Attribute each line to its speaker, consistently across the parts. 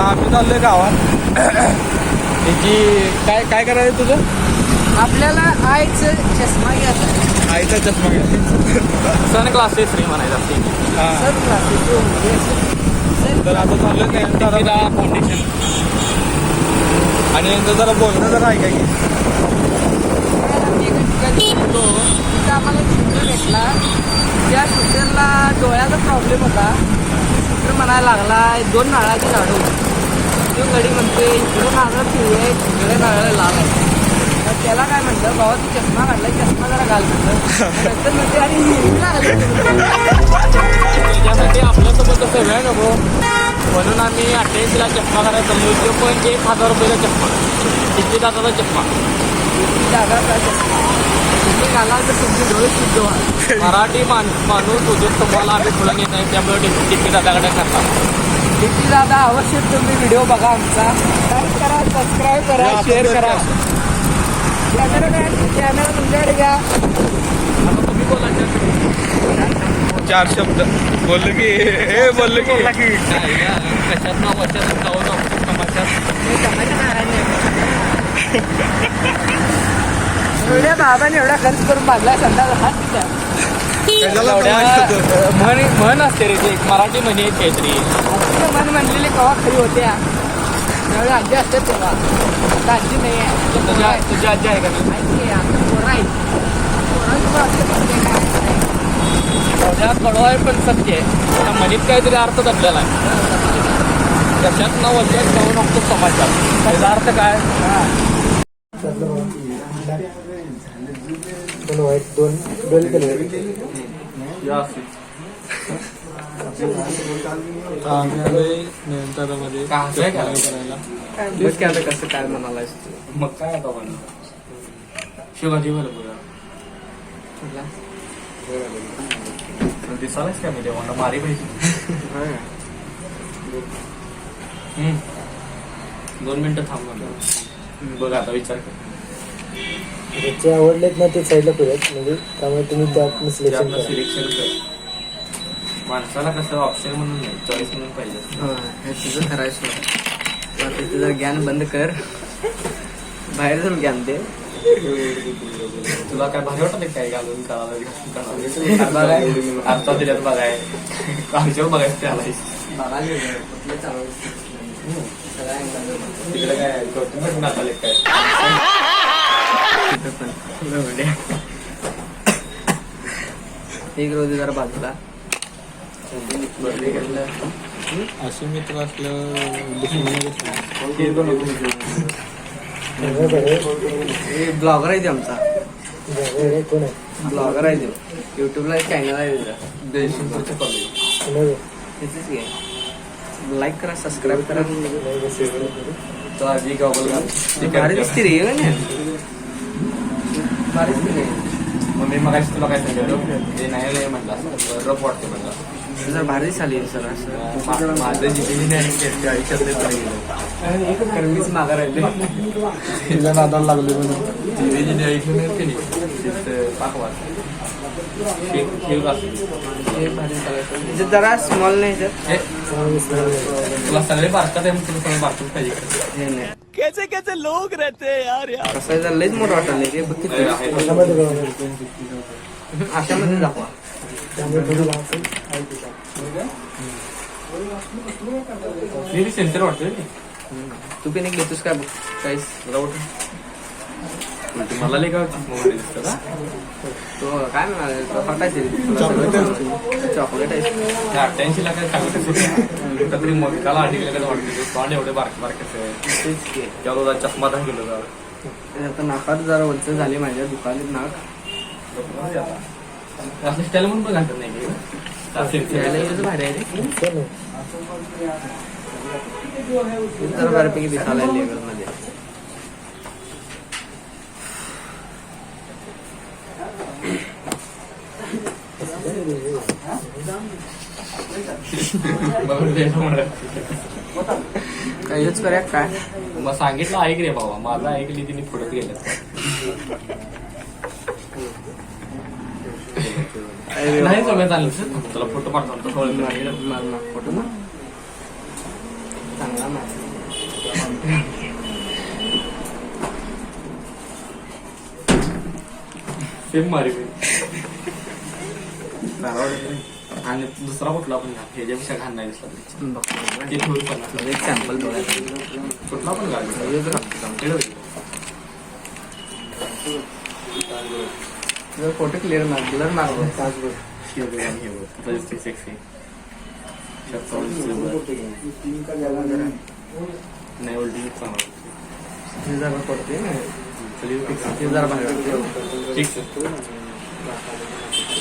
Speaker 1: आता आम्ही चाललोय गावात. त्याची काय काय करायचं तुझं?
Speaker 2: आपल्याला आईचं चष्मा घ्यायचा.
Speaker 1: आईचा चष्मा घ्यायचा.
Speaker 3: सन क्लासेस फ्री म्हणायचं असते.
Speaker 1: हां.
Speaker 2: सर क्लासेस
Speaker 1: तर आता चाललोय
Speaker 3: तिला फाउंडेशन
Speaker 1: आणि यांचं जरा बोलणं जरा ऐका की.
Speaker 2: एका ठिकाणी होतो तिथं आम्हाला शूटर भेटला. त्या शूटरला डोळ्याचा प्रॉब्लेम होता. शूटर म्हणायला लागला 2 नारळाची झाडं होती. तो गडी म्हणते इकडं नारळ पिवळे आहे, इकडे नारळ लाल आहे. तर त्याला काय म्हणलं बाबा तू चष्मा काढला, चष्मा जरा घाल म्हणलं. नंतर म्हणते आणि हिरवी लागली.
Speaker 3: त्याच्यासाठी आपल्यासोबत कसं वेळ नको म्हणून आम्ही 88ला चष्मा करायला चाललो. तो पण 1000 रुपयाचा चष्मा, किती दादाचा चष्मा.
Speaker 2: दादाचा चष्मा तुम्ही घाला तर तुमचे डोळे शुद्ध व्हा.
Speaker 3: मराठी माणूस उद्योग तुम्हाला आम्ही फुलं घेत नाही, त्यामुळे टिप्पी दादाकडे करतात.
Speaker 2: किती दादा अवश्य तुम्ही व्हिडिओ बघा आमचा. लाईक करा, सबस्क्राईब करा, शेअर करा. चॅनल तुमच्याकडे घ्या.
Speaker 3: आता तुम्ही बोला
Speaker 1: 4 शब्द बोललो की हे बोललो की
Speaker 3: कशात नाव वर्षात जाऊ नको समाजात.
Speaker 2: एवढ्या बाबाने एवढा खर्च करून बांधला संध्याकाळ हात तिच्या.
Speaker 3: म्हण असते रे, ते मराठी म्हणे काहीतरी.
Speaker 2: मन म्हणलेले कवा खरी होत्या. एवढ्या आजी असतात तेव्हा. आता आजी नाही आहे.
Speaker 3: तुझी आजी आहे का नाही?
Speaker 2: माहिती आहे आता पोरं आहेत. पोरांचं पण असतं पण ते काय.
Speaker 3: त्या कडवा आहे पण सत्य आहे. त्या म्हणीत काहीतरी अर्थ दबलेला आहे. कशात नाव वर्षात जाऊ नको समाजात. त्याचा अर्थ काय?
Speaker 2: कसं काय म्हणालायस तू?
Speaker 3: मग काय आता म्हणून शिवाजी बरोबर दिसालाच काय म्हणजे मला मारी पाहिजे. 2 मिनिटं थांब म्हणलं. बघ आता विचार कर.
Speaker 4: जे आवडलेत ना ते साईडला करूयात म्हणजे त्यामुळे तुम्ही त्यात सिलेक्शन करा.
Speaker 3: सिलेक्शन कर. माणसाला कसं ऑप्शन म्हणून नाही, चॉईस म्हणून पाहिजे.
Speaker 2: हे तुझं करायचं. आता तुझं ज्ञान बंद कर. बाहेर जाऊन ज्ञान दे.
Speaker 3: तुला काय भारी वाटत काय घालून करायला आता दिल्यात बघाय कालच्या बघायचं त्याला तिकडे काय गौतम नाताले काय
Speaker 2: एक रोजी जरा बाजूला
Speaker 1: अशी मित्र असलं
Speaker 2: ब्लॉगर आहे ते आमचा.
Speaker 4: कोण आहे?
Speaker 2: ब्लॉगर आहे ते. युट्यूबला एक चॅनल आहे त्याचा. त्याचीच घे. लाईक करा, सबस्क्राईब करा.
Speaker 3: तो आजी गॉगल
Speaker 2: भारी दिसते रे. भारी दिसते.
Speaker 3: मग मी मग तुला काय सांगितलं ते नाही म्हटलं रफ वाटते म्हटलं.
Speaker 2: जर भारी दिसाली सर असं.
Speaker 3: माझं जिथे आयुष्यात
Speaker 2: कारण मीच मागा राहिले.
Speaker 1: तिला नादाला लागले म्हणून
Speaker 3: जिथे ऐकून की नाही पाक वाटत
Speaker 2: हे भारी दिसायला जरा स्मॉल नाही सर.
Speaker 3: तुला सगळे बारकात आहे तुला सगळं बारकच पाहिजे.
Speaker 2: हे नाही
Speaker 1: कैसे कैसे लोग रहते हैं यार यार.
Speaker 2: कसं जर लईच मोठं वाटलं रे. बघ किती
Speaker 4: त्यामध्ये बघा.
Speaker 2: अशामध्ये दाखवा.
Speaker 4: त्यामुळे थोडी लांब
Speaker 3: मी सेंटर वाटतोय.
Speaker 2: तू पण एक घेतोस काय बघ काहीच.
Speaker 3: मला लय काय दिसतं का
Speaker 2: तो काय म्हणाले फटायचे चॉकलेट आहे.
Speaker 3: 88 ला काय सांगत तरी मोठ्याला आणखी काय वाटते तोंड एवढे बारके बारकेच
Speaker 2: तेच की.
Speaker 3: त्याला चष्मा दहा किलो
Speaker 2: आता नाकात जरा वरच झाले माझ्या दुकानात नाक.
Speaker 3: असं स्टाईल म्हणून पण घालत नाही
Speaker 2: भारी आहे रे. जरा बऱ्यापैकी दिसायला लेवल मध्ये. काय हेच करूया काय.
Speaker 3: मग सांगितलं ऐक रे बाबा माझं ऐकली तिने पुढत गेलं. नाही सगळं चाललं तुला फोटो पाठवतो
Speaker 2: फोटो ना चांगला नाही.
Speaker 3: सेम मारी आणि दुसरा कुठला पण घाल ह्याच्यापेक्षा घाण नाही दिसला ते ठेवून पण
Speaker 2: एक सॅम्पल बघायचं.
Speaker 3: कुठला पण घाल
Speaker 2: फोटो क्लिअर मार ब्लर मारलो.
Speaker 3: नाही उलटी
Speaker 2: हे जरा पडते ना. हे जरा बाहेर.
Speaker 3: ठीक सर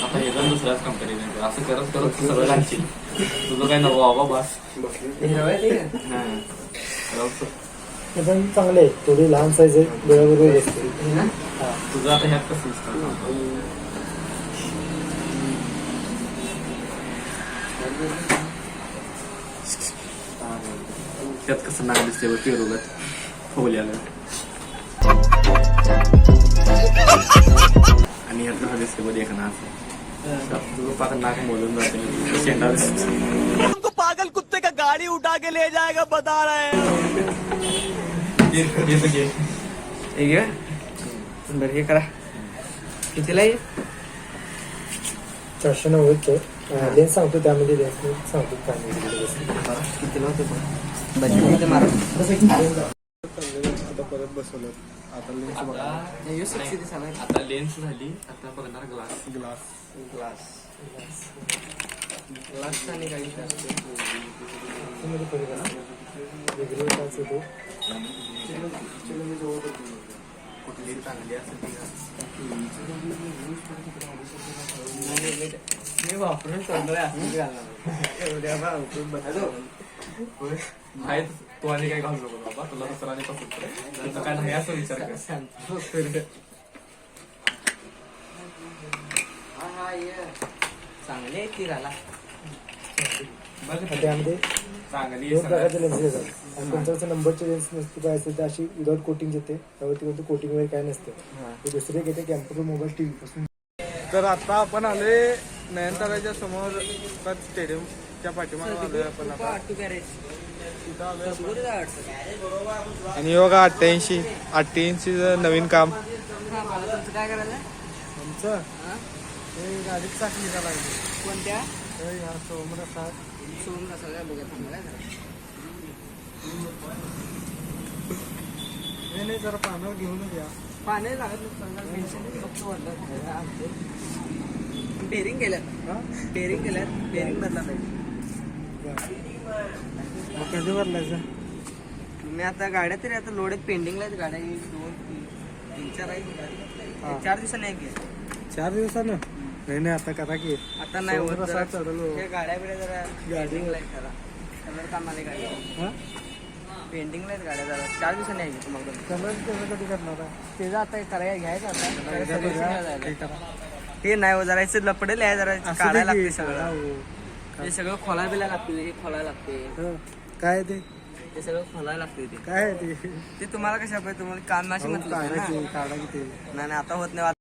Speaker 3: आता हे पण दुसऱ्याच कंपनीने असं करत करत सगळं घालशील तुझं काय नको बाबा बस
Speaker 2: हिरवा आहे ते का?
Speaker 3: हा
Speaker 4: हे पण चांगले आहे, थोडी लहान साईज आहे, डोळ्याबरोबर असते.
Speaker 2: हे ना?
Speaker 3: तुझं आता ह्यात कसं दिसतं त्यात कसं नाक दिसते बघ पेरूगत फवल्याला आणि ह्यात कसं दिसते बघ एक नाक तुझं पाक नाक मोलून जाते शेंडा दिसतो
Speaker 1: पागल कुत्ते का गाड़ी उठा के ले जाएगा बता रहा है.
Speaker 2: हे घे. बरं हे करा. कितीला आहे?
Speaker 4: 490 तर लेन्स सांगतो, त्यामध्ये लेन्स सांगतो काय
Speaker 2: कितीला होते बजेटमध्ये मारा.
Speaker 1: आता परत बसवलं. आता लेन्स बघा.
Speaker 3: आता लेन्स झाली आता बघणार ग्लास
Speaker 2: ग्लास आणि काही
Speaker 4: वेगळे टाच येतो.
Speaker 3: कुठली चांगली असेल
Speaker 2: मी वापरून सोडलं
Speaker 3: माहित तू आणि काय घालू नको बाबा तुला दुसरा आणि पसंत पडेल काय नाही असं विचार कर
Speaker 2: चांगली आहे ती घाला.
Speaker 4: त्यामध्ये
Speaker 3: चांगली
Speaker 4: दोन प्रकारचे लेन्स येतात आणि तुमच्याकडे नंबरचे लेन्स नसते काय असेल तर अशी विदाउट कोटिंग येते, त्यावरती कोणतं कोटिंग वगैरे काय नसते. हे दुसरे एक येते कॅम्प्युटर मोबाईल टीव्ही पासून.
Speaker 1: तर आता आपण आले नयनताराच्या समोर स्टेडियमच्या पाठीमागे आलोय आपण आता. तिथं आलोय आपण. आणि योगा 88 नवीन काम
Speaker 2: काय करायचं?
Speaker 1: आमचं हे गाडीत चाकली का लागली
Speaker 2: कोणत्या?
Speaker 1: ह्या सोमरसा
Speaker 2: सोडून नसायला बघा थांबला
Speaker 1: नाही जरा पानावर घेऊनच या.
Speaker 2: पाणी लागत बेरिंग केल्यात बेरिंग बदला पाहिजे.
Speaker 1: मग कधी भरलायचं?
Speaker 2: मी आता गाड्या तरी आता लोडेत पेंडिंगला आहेत गाड्या. 1 2 3 4 आहेत. 4 दिवसांनी आहे की
Speaker 1: 4 दिवसानं नाही आता करा की
Speaker 2: आता नाही होत.
Speaker 1: सोमरसा चढलो.
Speaker 2: हे गाड्या बिड्या जरा पेंडिंगला आहेत जरा कलर कामाला गाडी
Speaker 1: हा
Speaker 2: पेंडिंगला आहेत गाड्या जरा 4 दिवसांनी आहे की तुम्हाला.
Speaker 1: कलर त्याचं कधी करणार आहे?
Speaker 2: त्याचं आता करायला घ्यायचं आता
Speaker 1: एकदा
Speaker 2: servicing
Speaker 1: बघा,
Speaker 2: ला जायला.
Speaker 1: ते करा.
Speaker 2: ते नाही हो जरा याचं लपडेल आहे जरा
Speaker 1: असं
Speaker 2: काढायला
Speaker 1: दे की,
Speaker 2: लागते सगळं.
Speaker 1: काढा हो.
Speaker 2: हे सगळं खोलायला बिला लागते हे खोलायला लागते
Speaker 1: हं. काय आहे ते?
Speaker 2: ते सगळं खोलायला लागते ते.
Speaker 1: काय आहे ते?
Speaker 2: ते तुम्हाला कशा पाहिजे तुम्हाला काम अशी म्हटलं
Speaker 1: काढा
Speaker 2: ना.
Speaker 1: की, काढा की ते.
Speaker 2: नाही आता होत नाही.